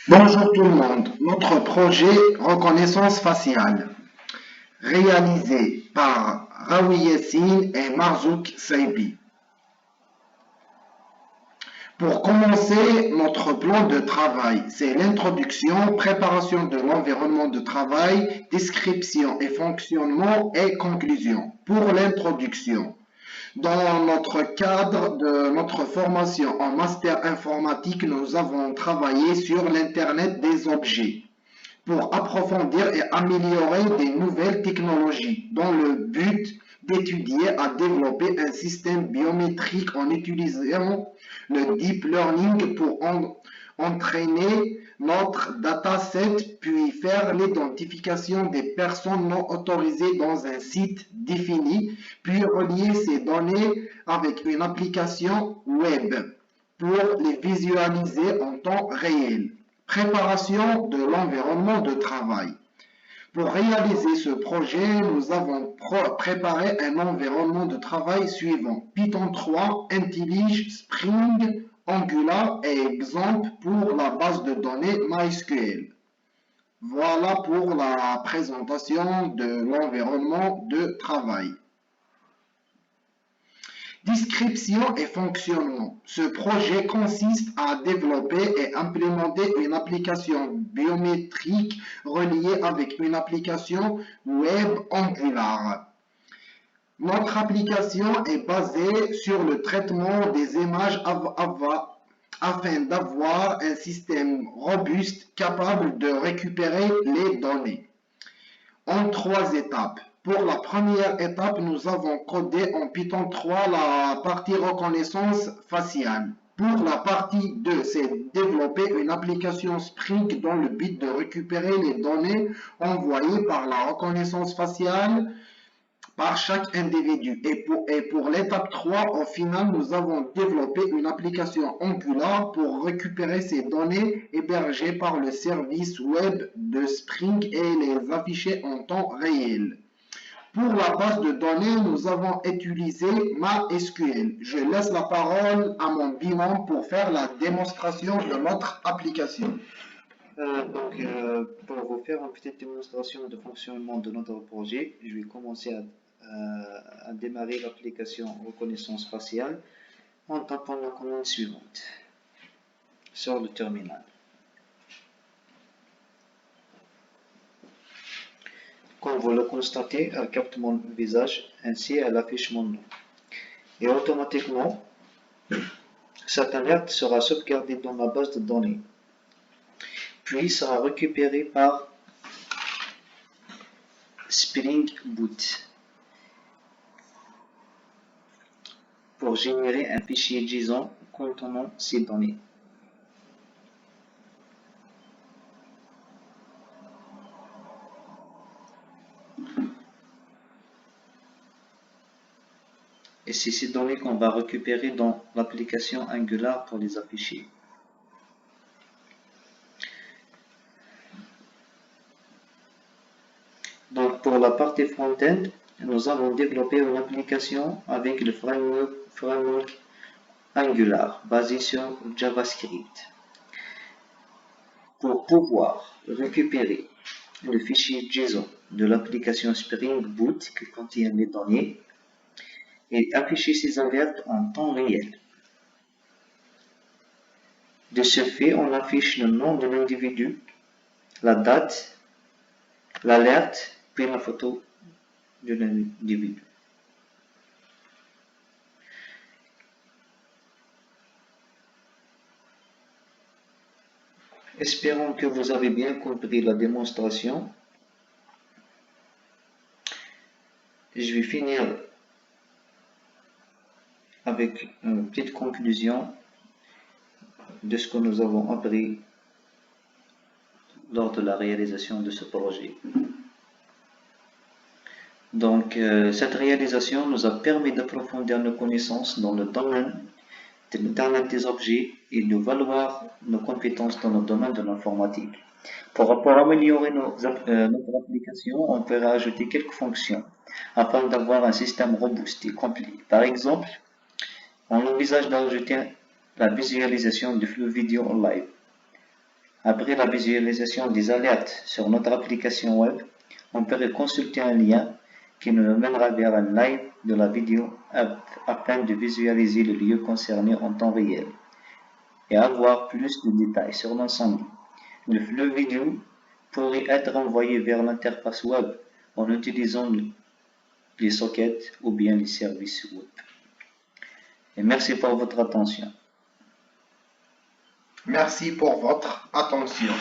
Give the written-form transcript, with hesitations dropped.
Bonjour tout le monde. Notre projet reconnaissance faciale, réalisé par Raoui Yassine et Marzouk Saibi. Pour commencer, notre plan de travail, c'est l'introduction, préparation de l'environnement de travail, description et fonctionnement et conclusion. Pour l'introduction, dans notre cadre de notre formation en master informatique, nous avons travaillé sur l'Internet des objets pour approfondir et améliorer des nouvelles technologies dans le but d'étudier à développer un système biométrique en utilisant le deep learning pour entraîner notre dataset puis faire l'identification des personnes non autorisées dans un site défini, puis relier ces données avec une application web pour les visualiser en temps réel. Préparation de l'environnement de travail. Pour réaliser ce projet, nous avons préparé un environnement de travail suivant: Python 3, IntelliJ, Spring, Angular et exemple pour la base de données MySQL. Voilà pour la présentation de l'environnement de travail. Description et fonctionnement. Ce projet consiste à développer et implémenter une application biométrique reliée avec une application web Angular. Notre application est basée sur le traitement des images afin d'avoir un système robuste capable de récupérer les données en 3 étapes. Pour la première étape, nous avons codé en Python 3 la partie reconnaissance faciale. Pour la partie 2, c'est développer une application Spring dans le but de récupérer les données envoyées par la reconnaissance faciale par chaque individu. Et pour l'étape 3, au final, nous avons développé une application Angular pour récupérer ces données hébergées par le service web de Spring et les afficher en temps réel. Pour la base de données, nous avons utilisé MySQL. Je laisse la parole à mon binôme pour faire la démonstration de notre application. Pour vous faire une petite démonstration de fonctionnement de notre projet, je vais commencer à démarrer l'application reconnaissance faciale en tapant la commande suivante sur le terminal. Comme vous le constatez, elle capte mon visage, ainsi elle affiche mon nom. Et automatiquement, cette alerte sera sauvegardée dans la base de données, puis sera récupérée par Spring Boot pour générer un fichier JSON contenant ces données. Et c'est ces données qu'on va récupérer dans l'application Angular pour les afficher. Donc pour la partie front-end, nous avons développé une application avec le framework Angular basé sur JavaScript. Pour pouvoir récupérer le fichier JSON de l'application Spring Boot qui contient les données et afficher ces alertes en temps réel. De ce fait, on affiche le nom de l'individu, la date, l'alerte, puis la photo de l'individu. Espérons que vous avez bien compris la démonstration. Je vais finir avec une petite conclusion de ce que nous avons appris lors de la réalisation de ce projet. Donc, cette réalisation nous a permis d'approfondir nos connaissances dans le domaine de l'Internet des objets et de valoir nos compétences dans le domaine de l'informatique. Pour améliorer notre application, on peut rajouter quelques fonctions afin d'avoir un système robuste et complet. Par exemple, on envisage d'ajouter la visualisation du flux vidéo en live. Après la visualisation des alertes sur notre application web, on peut consulter un lien qui nous mènera vers un live de la vidéo afin de visualiser le lieu concerné en temps réel et avoir plus de détails sur l'incendie. Le flux vidéo pourrait être envoyé vers l'interface web en utilisant les sockets ou bien les services web. Et merci pour votre attention. Merci pour votre attention.